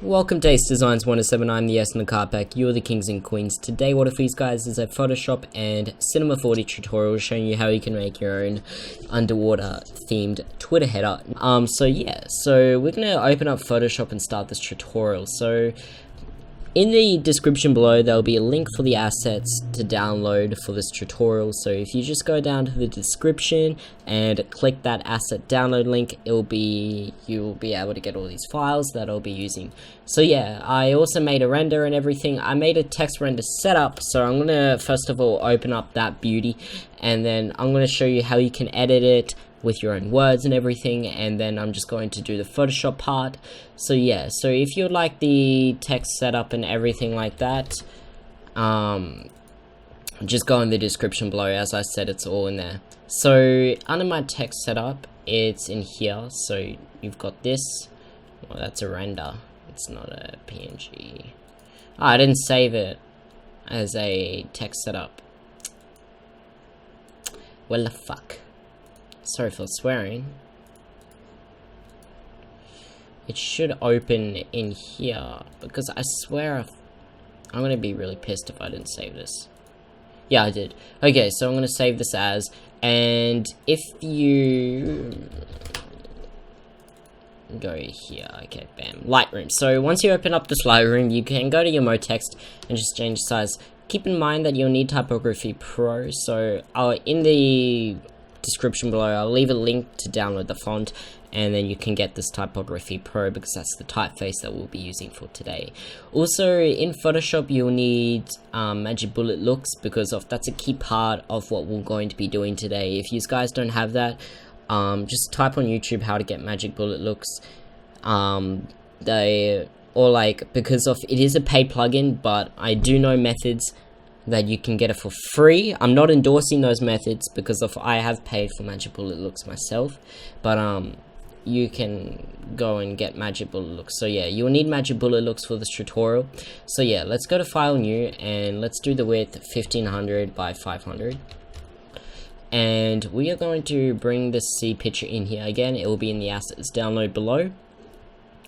Welcome to Ace Designs 107, I'm the S in the car pack, you're the kings and queens. Today what if these guys is a Photoshop and Cinema 4D tutorial showing you how you can make your own underwater themed Twitter header. So we're going to open up Photoshop and start this tutorial. So in the description below there'll be a link for the assets to download for this tutorial. So if you just go down to the description and click that asset download link, you'll be able to get all these files that I'll be using. So yeah, I also made a render and everything. I made a text render setup, so I'm gonna first of all open up that beauty, and then I'm gonna show you how you can edit it with your own words and everything, and then I'm just going to do the Photoshop part. So yeah, so if you'd like the text setup and everything like that, just go in the description below. As I said, it's all in there. So under my text setup, it's in here. So you've got this. Well, that's a render, it's not a PNG. I didn't save it as a text setup. Well, the fuck. Sorry for swearing. It should open in here, because I swear I'm gonna be really pissed if I didn't save this. Yeah, I did. Okay, so I'm gonna save this as, and if you go here, okay, bam, Lightroom. So once you open up this Lightroom, you can go to your mode text and just change size. Keep in mind that you'll need Typography Pro, so in the description below I'll leave a link to download the font, and then you can get this Typography Pro because that's the typeface that we'll be using for today. Also in Photoshop you'll need Magic Bullet Looks, because that's a key part of what we're going to be doing today. If you guys don't have that, just type on YouTube how to get Magic Bullet Looks. Because it is a paid plugin, but I do know methods that you can get it for free. I'm not endorsing those methods because I have paid for Magic Bullet Looks myself, but you can go and get Magic Bullet Looks. So yeah, you'll need Magic Bullet Looks for this tutorial. So yeah, let's go to File, New, and let's do the width 1500 by 500. And we are going to bring this C picture in here again. It will be in the assets download below.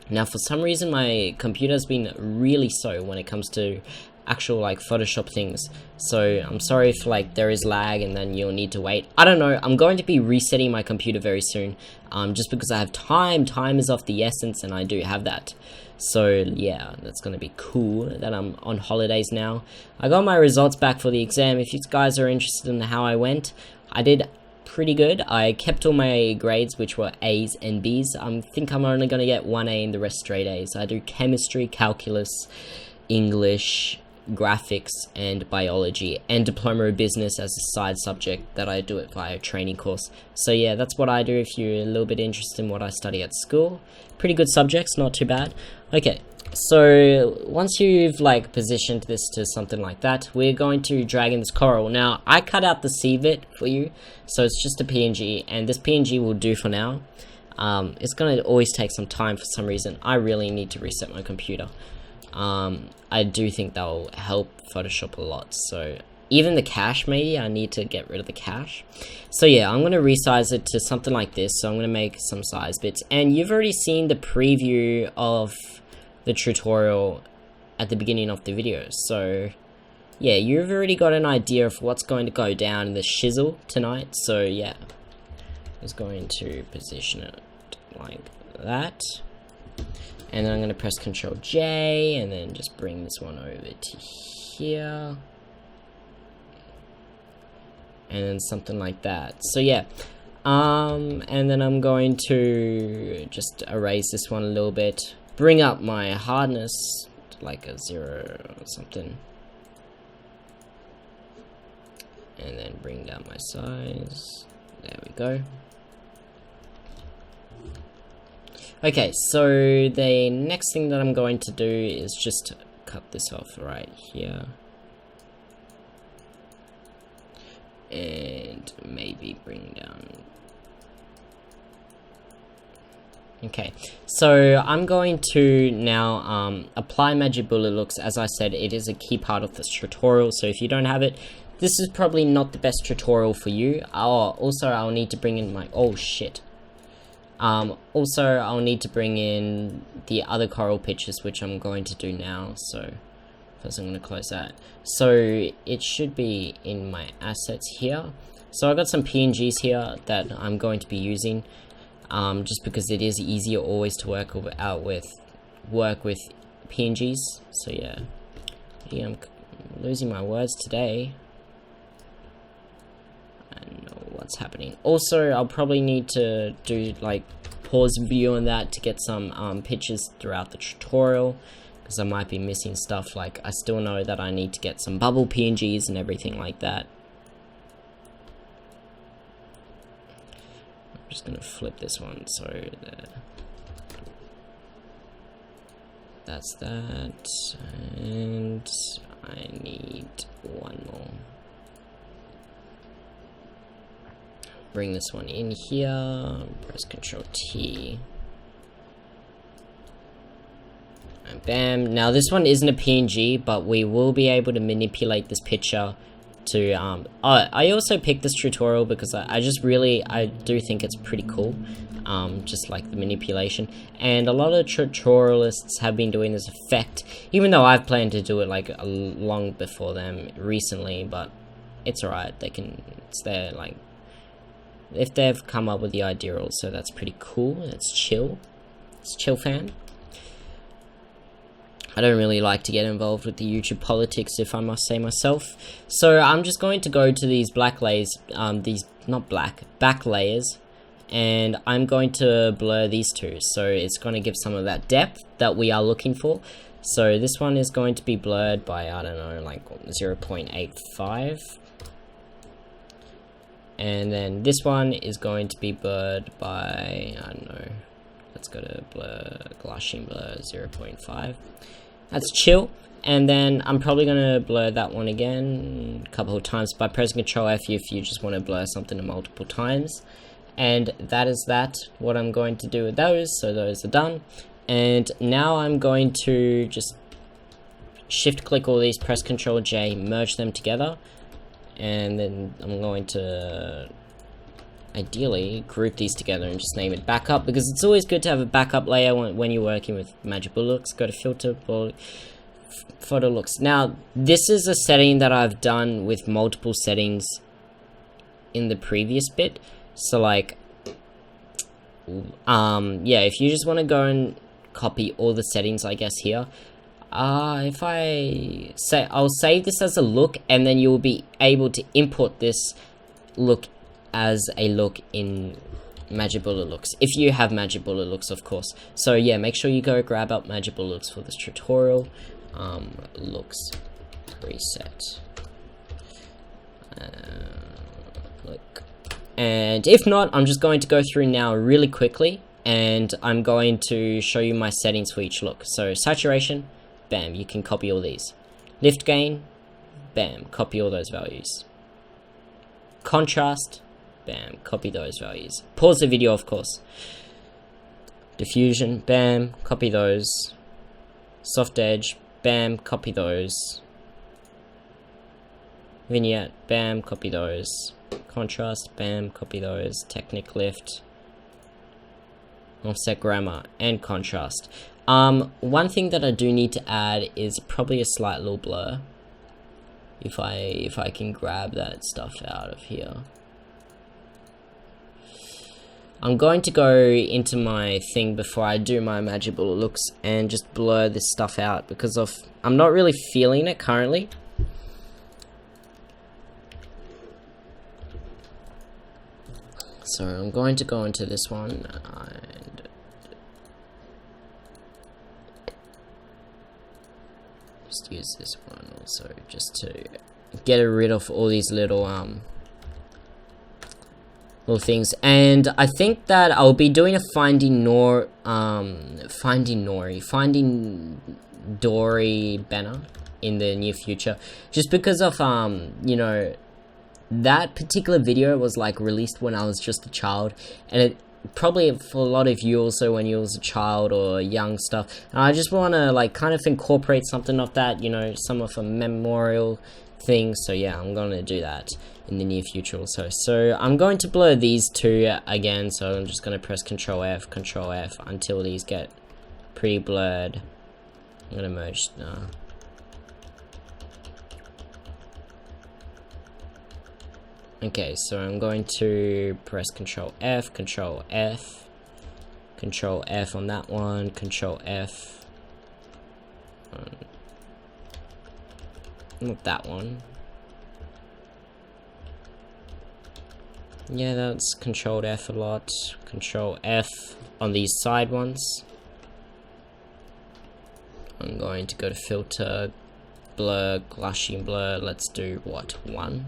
Now for some reason my computer has been really slow when it comes to actual Photoshop things, so I'm sorry if there is lag and then you'll need to wait. I don't know, I'm going to be resetting my computer very soon, just because I have time is of the essence, and I do have that. So yeah, that's gonna be cool that I'm on holidays now. I got my results back for the exam. If you guys are interested in how I went, I did pretty good. I kept all my grades, which were A's and B's. I think I'm only gonna get 1A and the rest straight A's. I do chemistry, calculus, English, graphics, and biology, and diploma of business as a side subject that I do it via a training course. So yeah, that's what I do if you're a little bit interested in what I study at school. Pretty good subjects, not too bad. Okay, so once you've positioned this to something like that, we're going to drag in this coral. Now I cut out the C bit for you, so it's just a PNG, and this PNG will do for now. It's gonna always take some time for some reason. I really need to reset my computer. I do think that will help Photoshop a lot. So even the cache, maybe I need to get rid of the cache. So yeah, I'm going to resize it to something like this. So I'm going to make some size bits, and you've already seen the preview of the tutorial at the beginning of the video. So yeah, you've already got an idea of what's going to go down in the shizzle tonight. So yeah, I was going to position it like that. And then I'm going to press Ctrl J and then just bring this one over to here. And then something like that. So yeah. And then I'm going to just erase this one a little bit. Bring up my hardness to a 0 or something. And then bring down my size. There we go. Okay, so the next thing that I'm going to do is just cut this off right here. And maybe bring down. Okay, so I'm going to now apply Magic Bullet Looks. As I said, it is a key part of this tutorial, so if you don't have it, this is probably not the best tutorial for you. Also, I'll need to bring in my... Oh, shit. Also, I'll need to bring in the other coral pictures, which I'm going to do now. So first I'm going to close that. So it should be in my assets here. So I got some PNGs here that I'm going to be using, just because it is easier always to work with PNGs. So yeah, I'm losing my words today. I don't know what's happening. Also, I'll probably need to do like pause video on that to get some pictures throughout the tutorial, because I might be missing stuff. Like, I still know that I need to get some bubble PNGs and everything like that. I'm just gonna flip this one so that's that, and I need one more. Bring this one in here, press Ctrl T, and bam. Now this one isn't a PNG, but we will be able to manipulate this picture to I also picked this tutorial because I do think it's pretty cool, just like the manipulation, and a lot of tutorialists have been doing this effect, even though I've planned to do it like long before them recently, but it's alright. It's there, like, if they've come up with the idea also, that's pretty cool. It's chill, fam. I don't really like to get involved with the YouTube politics, if I must say myself. So I'm just going to go to these black layers, back layers, and I'm going to blur these two. So it's going to give some of that depth that we are looking for. So this one is going to be blurred by, I don't know, like 0.85. And then this one is going to be blurred by, I don't know, let's go to blur, Gaussian blur 0.5. That's chill. And then I'm probably going to blur that one again a couple of times by pressing Ctrl F if you just want to blur something multiple times. And that is what I'm going to do with those. So those are done. And now I'm going to just shift click all these, press Ctrl J, merge them together. And then I'm going to ideally group these together and just name it backup, because it's always good to have a backup layer when you're working with Magic Bullet Looks. Go to filter, photo looks. Now this is a setting that I've done with multiple settings in the previous bit. So like, yeah, if you just want to go and copy all the settings, I guess here, if I say, I'll save this as a look, and then you'll be able to import this look as a look in Magic Bullet Looks, if you have Magic Bullet Looks, of course. So yeah, make sure you go grab up Magic Bullet Looks for this tutorial. Looks preset. Click. And if not, I'm just going to go through now really quickly, and I'm going to show you my settings for each look. So saturation, bam, you can copy all these. Lift gain, bam, copy all those values. Contrast, bam, copy those values. Pause the video, of course. Diffusion, bam, copy those. Soft edge, bam, copy those. Vignette, bam, copy those. Contrast, bam, copy those. Technic lift. Offset grammar and contrast. One thing that I do need to add is probably a slight little blur. If I can grab that stuff out of here. I'm going to go into my thing before I do my Magic Bullet Looks and just blur this stuff out, because I'm not really feeling it currently. So I'm going to go into this one and just use this one also, just to get rid of all these little things. And I think that I'll be doing a Finding Dory banner in the near future, just because of you know, that particular video was like released when I was just a child, and it probably for a lot of you also when you was a child or young stuff, and I just want to like kind of incorporate something of that, you know, some of a memorial thing. So yeah, I'm gonna do that in the near future also. So I'm going to blur these two again. So I'm just gonna press Control F until these get pretty blurred. I'm gonna merge. Okay, so I'm going to press Control F on that one, Control F on not that one. Yeah, that's Control F a lot. Control F on these side ones. I'm going to go to Filter, Blur, Gaussian Blur. Let's do what, 1?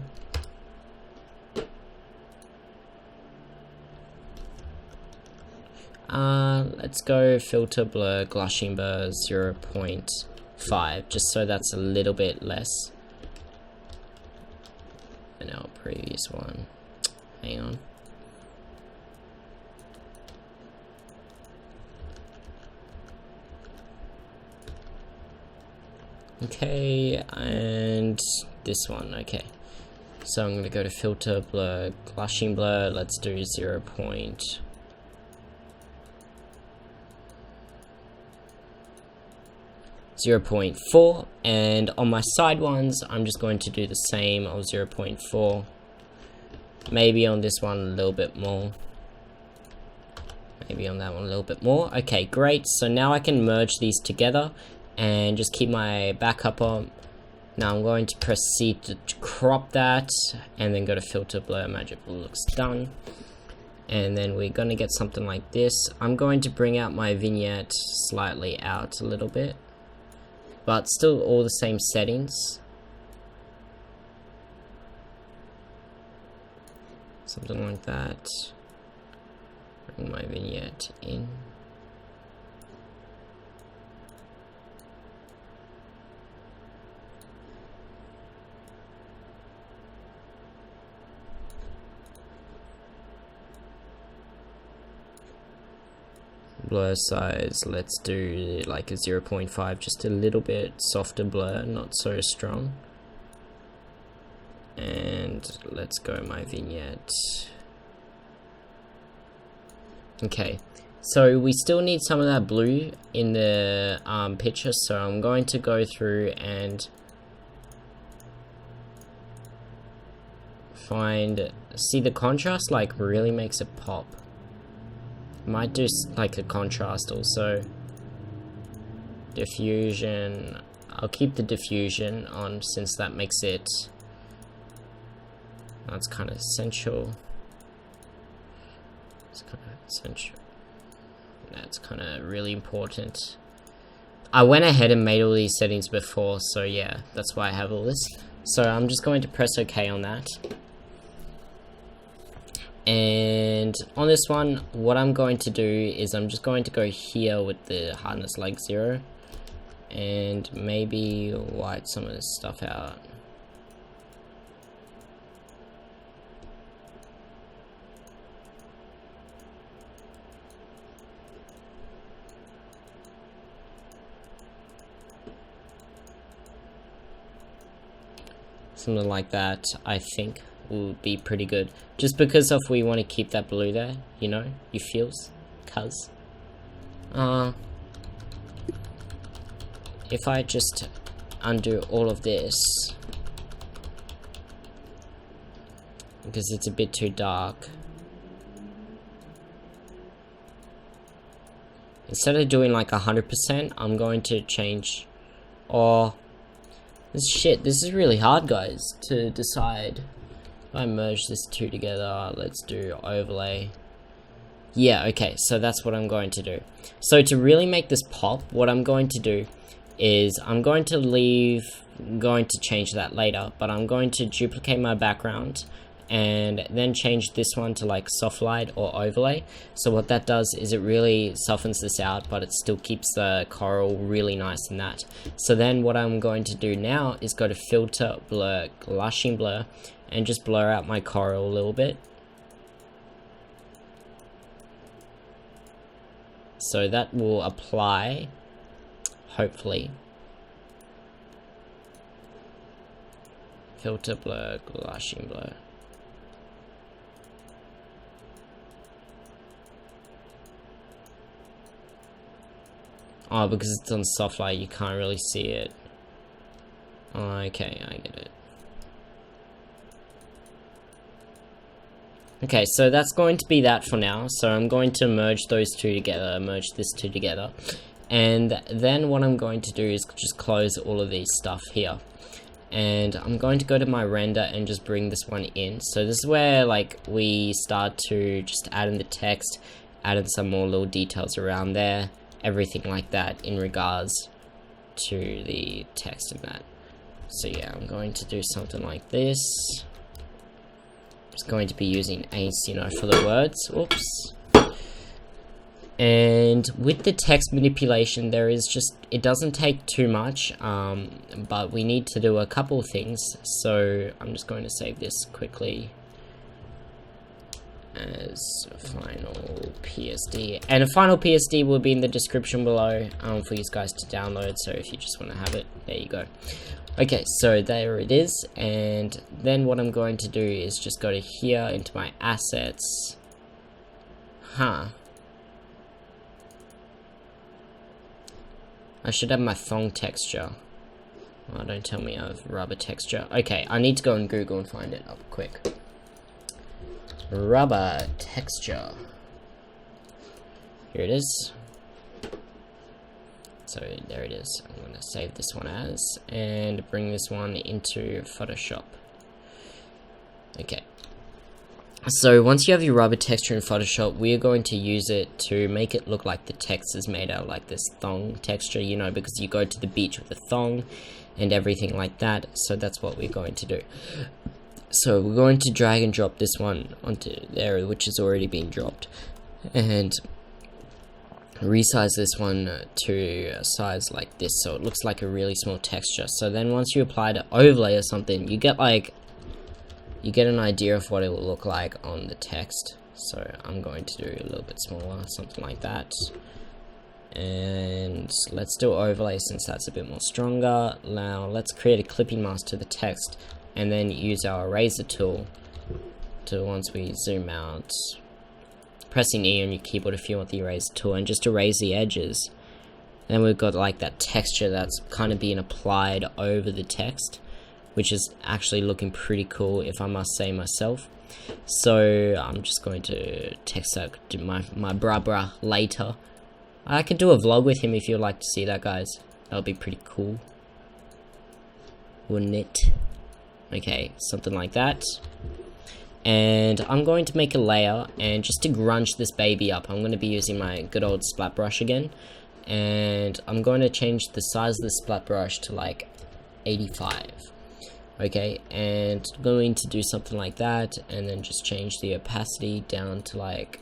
Let's go Filter, Blur, Gaussian Blur 0.5, just so that's a little bit less than our previous one. Hang on. Okay, and this one, okay. So I'm going to go to Filter, Blur, Gaussian Blur. Let's do 0.4, and on my side ones I'm just going to do the same of 0.4. Maybe on this one a little bit more, maybe on that one a little bit more. Okay, great. So now I can merge these together and just keep my backup on. Now I'm going to press C to crop that and then go to Filter, Blur, Magic Looks done. And then we're going to get something like this. I'm going to bring out my vignette slightly out a little bit, but still all the same settings. Something like that. Bring my vignette in. Blur size, let's do like a 0.5, just a little bit softer blur, not so strong. And let's go my vignette. Okay, so we still need some of that blue in the picture, so I'm going to go through and see the contrast like really makes it pop. Might do like a contrast also. Diffusion, I'll keep the diffusion on since that makes it, that's kind of essential. It's kind of essential. That's kind of really important. I went ahead and made all these settings before, so yeah, that's why I have all this. So I'm just going to press OK on that. And on this one, what I'm going to do is I'm just going to go here with the hardness like 0 and maybe white some of this stuff out. Something like that, I think, will be pretty good. Just because of we want to keep that blue there, you know, you feels, cuz. If I just undo all of this, because it's a bit too dark. Instead of doing like 100%, I'm going to change, this is really hard, guys, to decide. If I merge this two together, let's do overlay. Yeah, okay, so that's what I'm going to do. So to really make this pop, what I'm going to do is I'm going to change that later, but I'm going to duplicate my background and then change this one to like soft light or overlay. So what that does is it really softens this out, but it still keeps the coral really nice in that. So then what I'm going to do now is go to Filter, Blur, Gaussian Blur, and just blur out my coral a little bit. So that will apply, hopefully. Filter blur, Gaussian blur. Oh, because it's on soft light, you can't really see it. Okay, I get it. Okay, so that's going to be that for now. So I'm going to merge those two together, merge this two together. And then what I'm going to do is just close all of these stuff here. And I'm going to go to my render and just bring this one in. So this is where like we start to just add in the text, add in some more little details around there, everything like that in regards to the text and that. So yeah, I'm going to do something like this. Just going to be using ace, you know, for the words. Oops. And with the text manipulation, there is just, it doesn't take too much, but we need to do a couple of things. So I'm just going to save this quickly as final PSD. And a final PSD will be in the description below for you guys to download. So if you just want to have it, there you go. Okay, so there it is. And then what I'm going to do is just go to here into my assets. I should have my thong texture. Oh, don't tell me I have rubber texture. Okay, I need to go on Google and find it up quick. Rubber texture. Here it is. So there it is. I'm going to save this one as, and bring this one into Photoshop. Okay. So once you have your rubber texture in Photoshop, we are going to use it to make it look like the text is made out of like this thong texture, you know, because you go to the beach with a thong and everything like that. So that's what we're going to do. So we're going to drag and drop this one onto there, which has already been dropped, and resize this one to a size like this, so it looks like a really small texture. So then once you apply the overlay or something, you get an idea of what it will look like on the text. So I'm going to do a little bit smaller, something like that. And let's do overlay since that's a bit more stronger. Now let's create a clipping mask to the text, and then use our eraser tool to, once we zoom out, pressing E on your keyboard if you want the eraser tool, and just erase the edges. And then we've got like that texture that's kind of being applied over the text, which is actually looking pretty cool, if I must say myself. So I'm just going to text that to my brah later. I could do a vlog with him if you'd like to see that, guys. That would be pretty cool, wouldn't it? Okay, something like that. And I'm going to make a layer, and just to grunge this baby up, I'm going to be using my good old splat brush again. And I'm going to change the size of the splat brush to like 85. Okay, and going to do something like that, and then just change the opacity down to like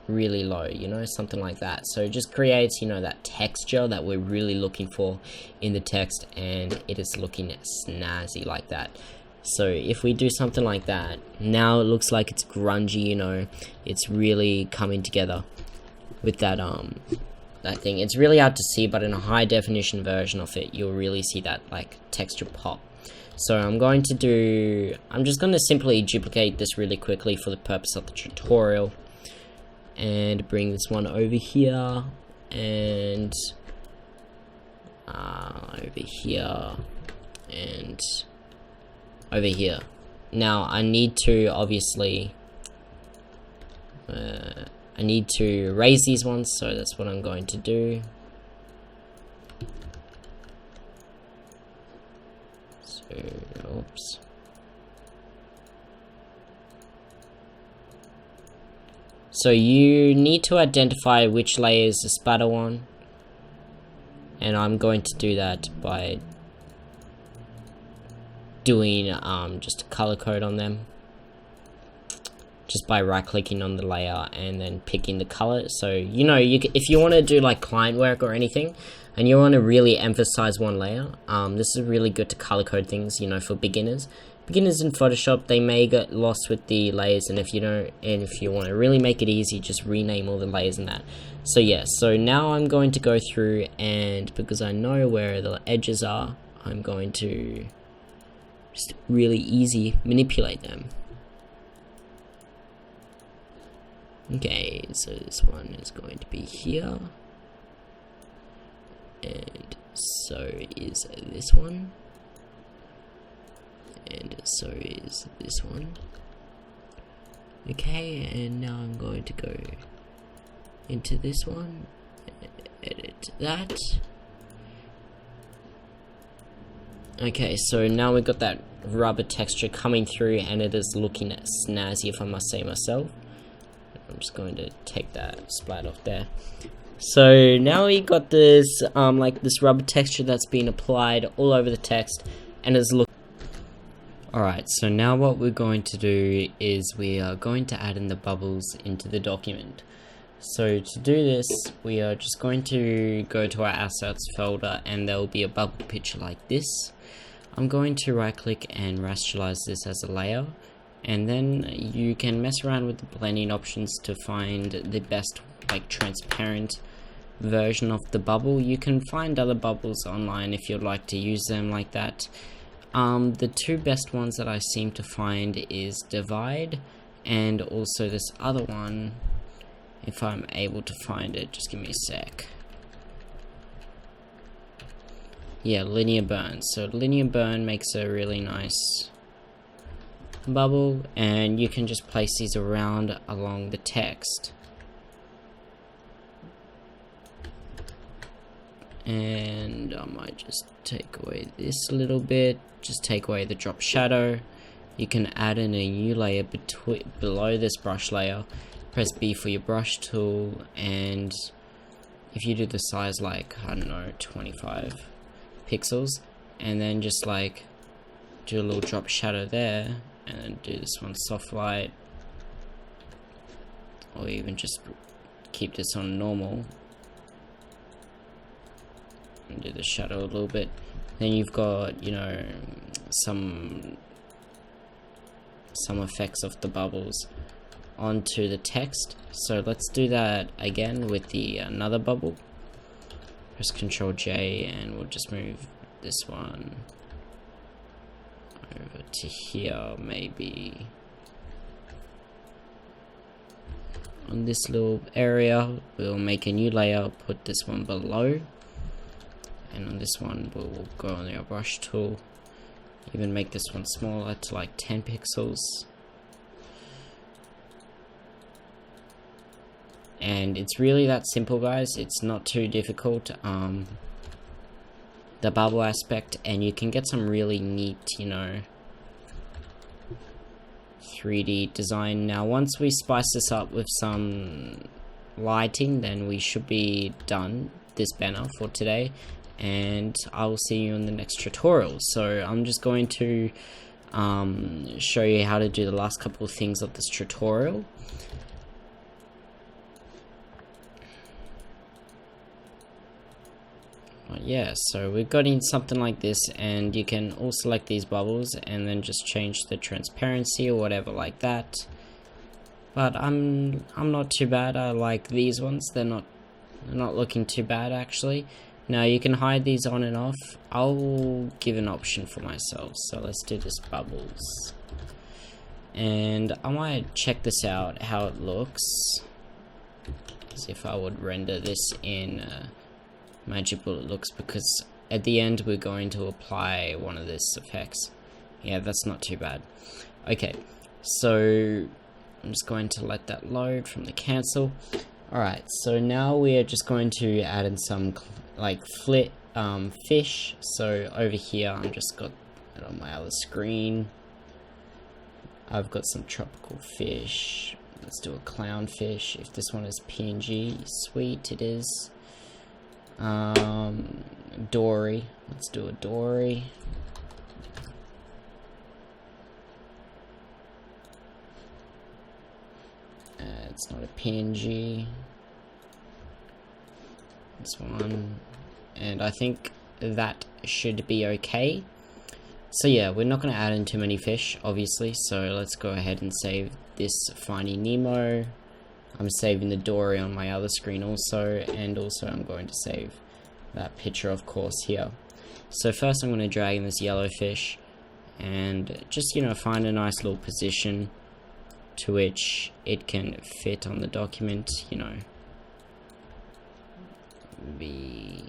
really low, you know, something like that. So it just creates, you know, that texture that we're really looking for in the text, and it is looking snazzy like that. So if we do something like that, now it looks like it's grungy, you know, it's really coming together with that that thing. It's really hard to see, but in a high definition version of it, you'll really see that like texture pop. So I'm just going to simply duplicate this really quickly for the purpose of the tutorial, and bring this one over here, and over here, and over here. Now I need to obviously I need to erase these ones, so that's what I'm going to do. So, oops. So you need to identify which layer is the spatter one, and I'm going to do that by doing just a color code on them, just by right clicking on the layer and then picking the color. So you know, if you want to do like client work or anything, and you want to really emphasize one layer, this is really good to color code things, you know, for beginners in Photoshop. They may get lost with the layers, and if you want to really make it easy, just rename all the layers and that. So yeah, so now I'm going to go through, and because I know where the edges are, I'm going to just really easy manipulate them. Okay, so this one is going to be here, and so is this one, and so is this one. Okay, and now I'm going to go into this one, edit that. Okay, so now we've got that rubber texture coming through, and it is looking snazzy, if I must say myself. I'm just going to take that splat off there. So now we got this like this rubber texture that's been applied all over the text, and is look. Alright, so now what we're going to do is we are going to add in the bubbles into the document. So to do this, we are just going to go to our assets folder, and there will be a bubble picture like this. I'm going to right click and rasterlize this as a layer, and then you can mess around with the blending options to find the best like transparent version of the bubble. You can find other bubbles online if you'd like to use them like that. The two best ones that I seem to find is Divide, and also this other one, if I'm able to find it, just give me a sec. Yeah, Linear Burn. So Linear Burn makes a really nice bubble, and you can just place these around along the text. And I might just take away this a little bit, just take away the drop shadow. You can add in a new layer below this brush layer. Press B for your brush tool, and if you do the size like, I don't know, 25 pixels, and then just like do a little drop shadow there, and then do this one soft light, or even just keep this on normal and do the shadow a little bit. Then you've got, you know, some effects of the bubbles onto the text. So let's do that again with the another bubble. Press Ctrl J, and we'll just move this one over to here, maybe on this little area. We'll make a new layer, put this one below, and on this one we'll go on our brush tool, even make this one smaller to like 10 pixels. And it's really that simple, guys. It's not too difficult, the bubble aspect, and you can get some really neat, you know, 3D design. Now once we spice this up with some lighting, then we should be done this banner for today, and I will see you in the next tutorial. So I'm just going to show you how to do the last couple of things of this tutorial. Yeah, so we've got in something like this, and you can all select these bubbles and then just change the transparency or whatever like that. But I'm not too bad. I like these ones. They're not looking too bad actually. Now you can hide these on and off. I'll give an option for myself. So let's do this bubbles, and I might check this out how it looks, as if I would render this in Magic Bullet looks, because at the end we're going to apply one of this effects. Yeah, that's not too bad. Okay, so I'm just going to let that load from the cancel. Alright, so now we are just going to add in some like fish. So over here I'm just got it on my other screen. I've got some tropical fish. Let's do a clownfish. If this one is PNG, sweet, it is. Dory. Let's do a dory. It's not a PNG. This one. And I think that should be okay. So yeah, we're not going to add in too many fish, obviously. So let's go ahead and save this Finding Nemo. I'm saving the dory on my other screen also, and also I'm going to save that picture, of course, here. So first I'm going to drag in this yellow fish, and just, you know, find a nice little position to which it can fit on the document, you know. Be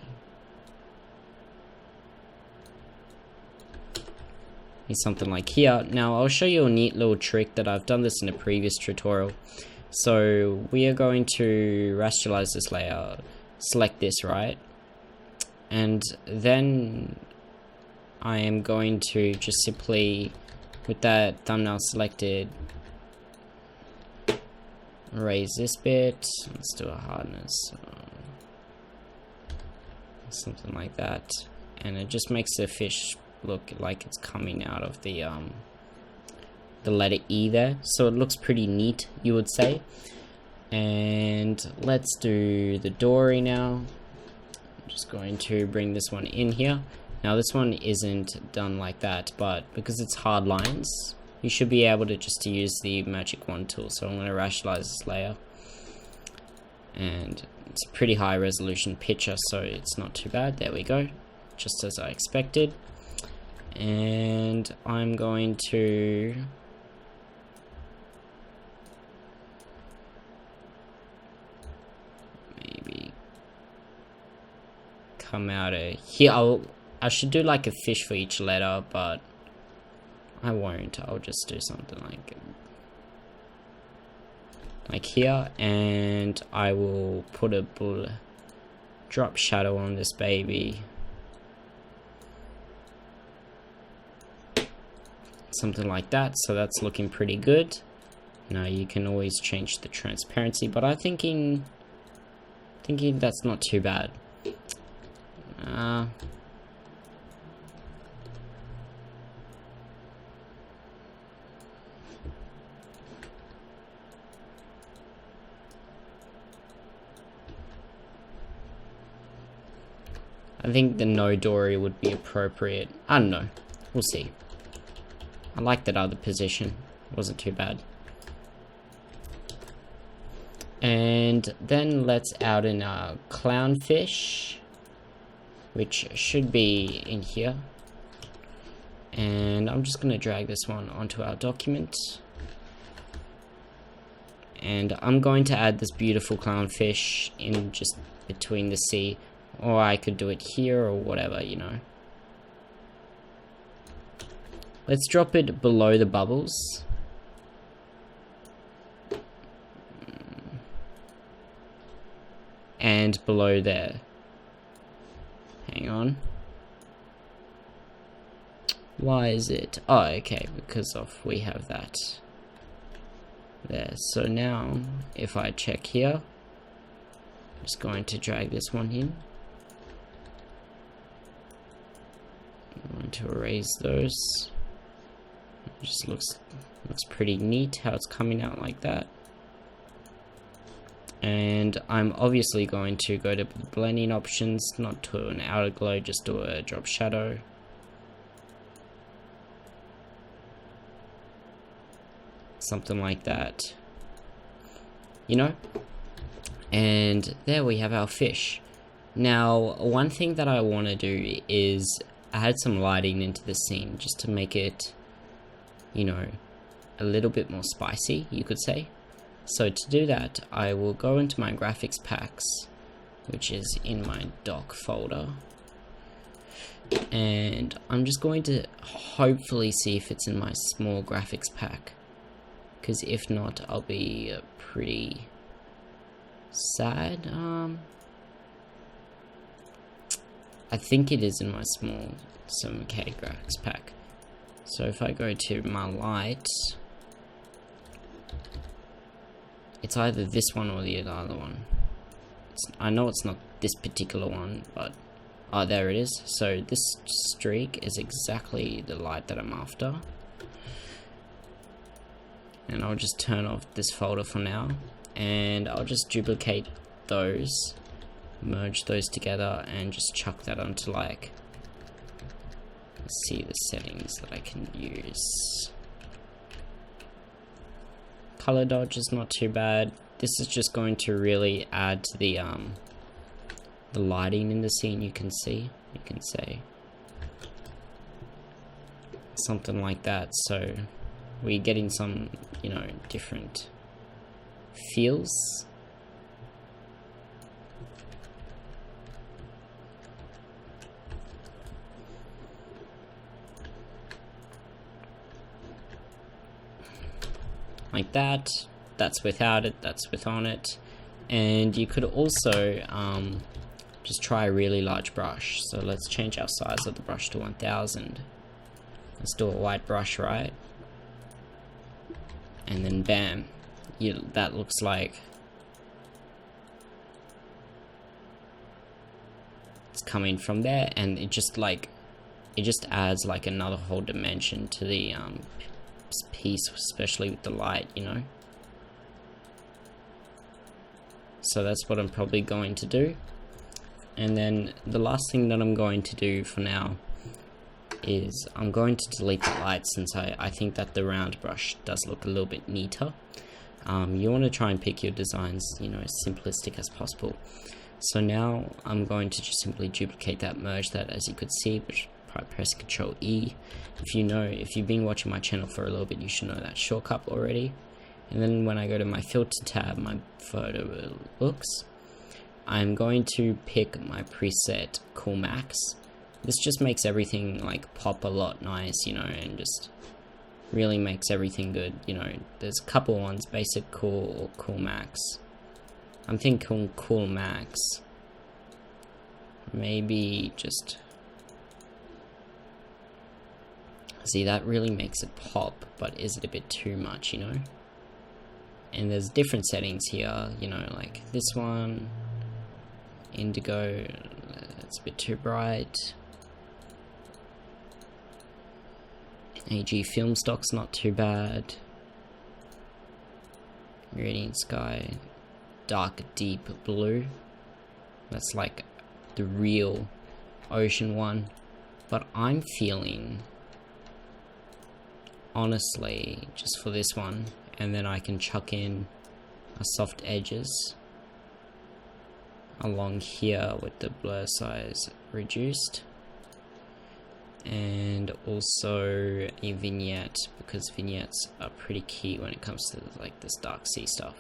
something like here. Now I'll show you a neat little trick that I've done this in a previous tutorial. So we are going to rasterlize this layer, select this, right? And then I am going to just simply, with that thumbnail selected, raise this bit. Let's do a hardness, something like that, and it just makes the fish look like it's coming out of the letter E there, so it looks pretty neat, you would say. And let's do the dory now. I'm just going to bring this one in here. Now this one isn't done like that, but because it's hard lines, you should be able to just use the magic wand tool. So I'm going to rationalize this layer, and it's a pretty high resolution picture, so it's not too bad. There we go, just as I expected. And I'm going to maybe come out of here. I should do like a fish for each letter, but I won't. I'll just do something like here, and I will put a drop shadow on this baby. Something like that, so that's looking pretty good. Now you can always change the transparency, but I'm thinking that's not too bad. I think the no dory would be appropriate. I don't know. We'll see. I like that other position. It wasn't too bad. And then let's add in our clownfish, which should be in here. And I'm just going to drag this one onto our document. And I'm going to add this beautiful clownfish in just between the sea. Or I could do it here or whatever, you know. Let's drop it below the bubbles. And below there. Hang on. Why is it? Oh, okay, because of we have that there. So now, if I check here, I'm just going to drag this one in. I'm going to erase those. It just looks pretty neat how it's coming out like that. And I'm obviously going to go to the blending options, not to an outer glow, just do a drop shadow. Something like that, you know. And there we have our fish. Now, one thing that I want to do is add some lighting into the scene just to make it, you know, a little bit more spicy, you could say. So to do that, I will go into my graphics packs, which is in my doc folder, and I'm just going to hopefully see if it's in my small graphics pack, because if not, I'll be pretty sad. I think it is in my small 7K graphics pack. So if I go to my light, it's either this one or the other one. I know it's not this particular one, but oh, there it is. So this streak is exactly the light that I'm after. And I'll just turn off this folder for now, and I'll just duplicate those, merge those together, and just chuck that onto like, let's see the settings that I can use. Color dodge is not too bad. This is just going to really add to the lighting in the scene. You can say something like that, so we're getting some, you know, different feels. Like that. That's without it, that's with on it. And you could also just try a really large brush. So let's change our size of the brush to 1000. Let's do a white brush, right? And then bam, that looks like it's coming from there, and it just adds like another whole dimension to the piece, especially with the light, you know. So that's what I'm probably going to do. And then the last thing that I'm going to do for now is I'm going to delete the light, since I think that the round brush does look a little bit neater. You want to try and pick your designs, you know, as simplistic as possible. So now I'm going to just simply duplicate that, merge that, as you could see, by pressing Ctrl E. If you've been watching my channel for a little bit, you should know that shortcut already. And then when I go to my filter tab, my photo looks, I'm going to pick my preset Cool Max. This just makes everything like pop a lot nice, you know, and just really makes everything good, you know. There's a couple ones, Basic Cool or Cool Max. I'm thinking Cool Max. Maybe just... See, that really makes it pop, but is it a bit too much, you know? And there's different settings here, you know, like this one, Indigo, it's a bit too bright. AG Film Stock's not too bad. Radiant Sky, Dark Deep Blue. That's like the real ocean one. But I'm feeling, honestly, just for this one, and then I can chuck in a soft edges along here with the blur size reduced, and also a vignette, because vignettes are pretty key when it comes to like this dark sea stuff.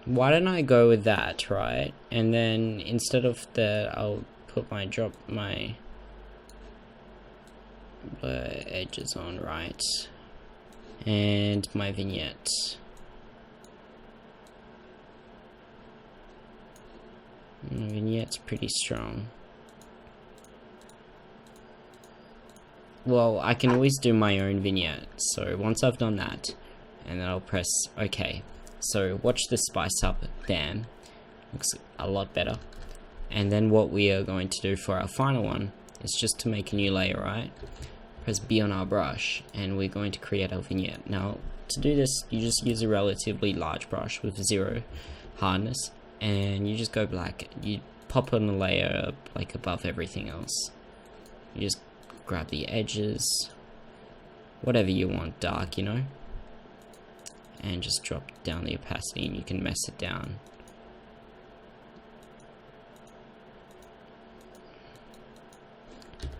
Why don't I go with that, right? And then instead of that, I'll put my blur edges on, right? And my vignette. Vignette's pretty strong. Well, I can always do my own vignette. So once I've done that, and then I'll press OK. So watch this spice up, bam, looks a lot better. And then what we are going to do for our final one is just to make a new layer, right? Press B on our brush, and we're going to create our vignette. Now, to do this, you just use a relatively large brush with 0 hardness, and you just go black. You pop on a layer like above everything else. You just grab the edges, whatever you want, dark, you know, and just drop down the opacity, and you can mess it down.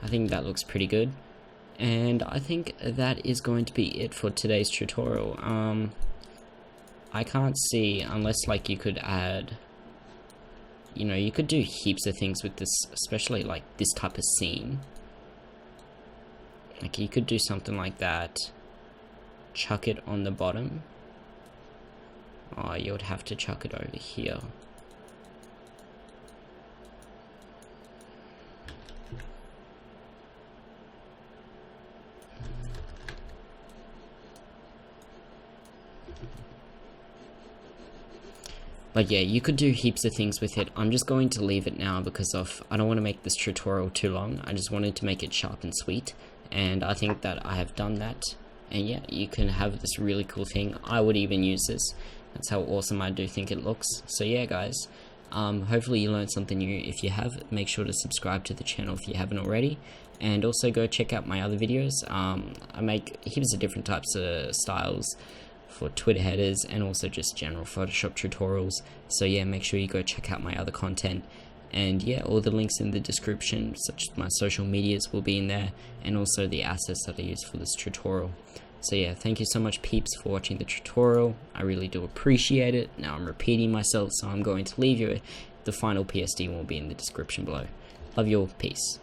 I think that looks pretty good, and I think that is going to be it for today's tutorial. I can't see, unless like you could add, you know, you could do heaps of things with this, especially like this type of scene. Like you could do something like that, chuck it on the bottom. Oh, you would have to chuck it over here. But yeah, you could do heaps of things with it. I'm just going to leave it now because I don't want to make this tutorial too long. I just wanted to make it sharp and sweet, and I think that I have done that. and yeah, you can have this really cool thing. I would even use this. That's how awesome I do think it looks. So yeah, guys, hopefully you learned something new. If you have, make sure to subscribe to the channel if you haven't already, and also go check out my other videos. I make heaps of different types of styles for Twitter headers and also just general Photoshop tutorials. So yeah, make sure you go check out my other content. And yeah, all the links in the description, such as my social medias, will be in there, and also the assets that I use for this tutorial. So yeah, thank you so much, peeps, for watching the tutorial. I really do appreciate it. Now I'm repeating myself, so I'm going to leave you. The final PSD will be in the description below. Love you all. Peace.